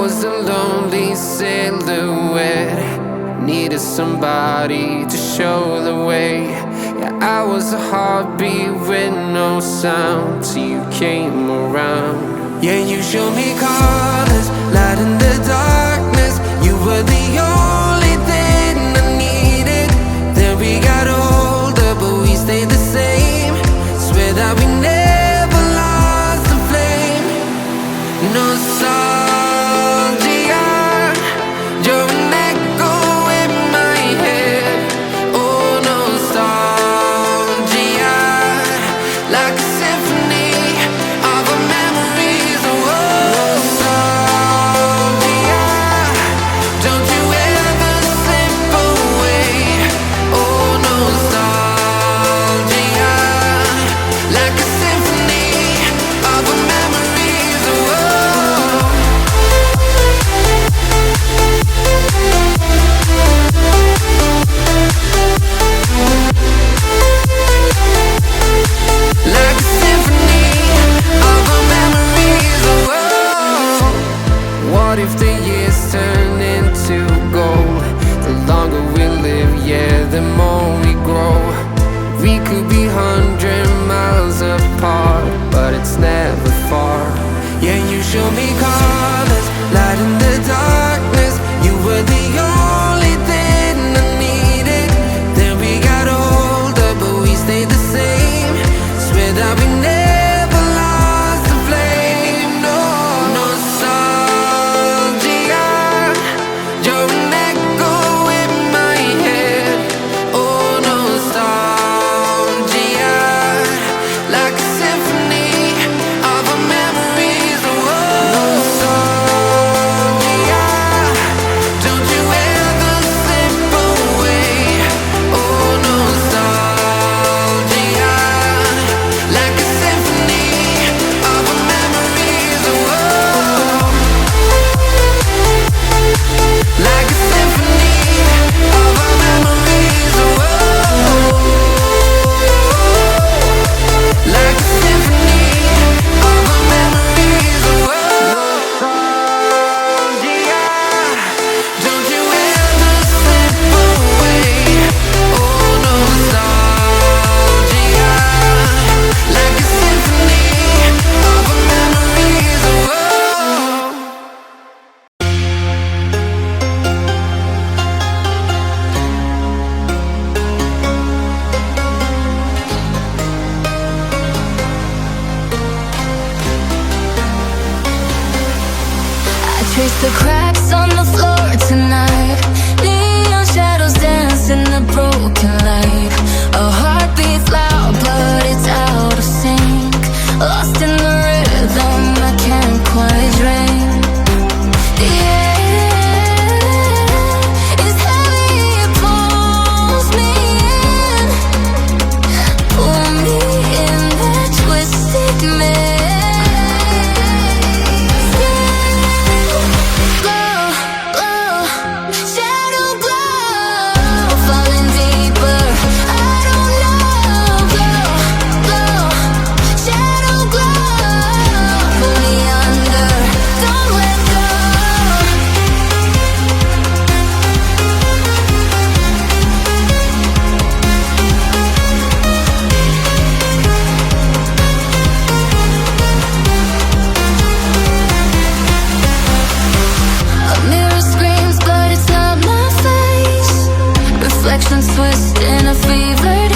was a lonely silhouette, needed somebody to show the way. Yeah, I was a heartbeat with no sound till you came around. Yeah, you showed me colors, light in the darkness. You were the only thing I needed. Then we got older, but we stayed the same. Swear that we never lost the flame. Nostalgia, you're an echo in my head. Oh, nostalgia, like a symphony of our memories. Oh, nostalgia, don't you ever slip away. Oh, nostalgia, like a symphony of our memories. Oh, like a symphony of our memories. Oh, what if the years turn into gold? The longer we live, yeah, the more we grow. We could be 100 miles apart, but it's never far. Yeah, you show me colors, light in the darkness. You were the only thing I needed. Then we got older, but we stayed the same. Swear that we never lost the flame. No, nostalgia, you're an echo in my head. Oh, nostalgia, like a symphony of our memories. Oh, nostalgia, don't you ever slip away. Oh, nostalgia, like a symphony of our memories. Oh, like a symphony of our memories. Oh, like a symphony of our memories. Oh, nostalgia, don't you ever slip away. Oh, nostalgia, like a symphony of our memories. Oh, I trace the cracks on the floor tonight. Neon shadows dance in the broken light. A heart beats loud, but it's out of sync. Lost in the rhythm, I can't quite drink. The air is heavy, it pulls me in. Pull me in that twisted maze. Glow, glow, shadow glow, falling deeper. I don't know. Glow, glow, shadow glow, pull me under. Don't let go. A mirror screams, but it's not my face. Reflections twist in a fevered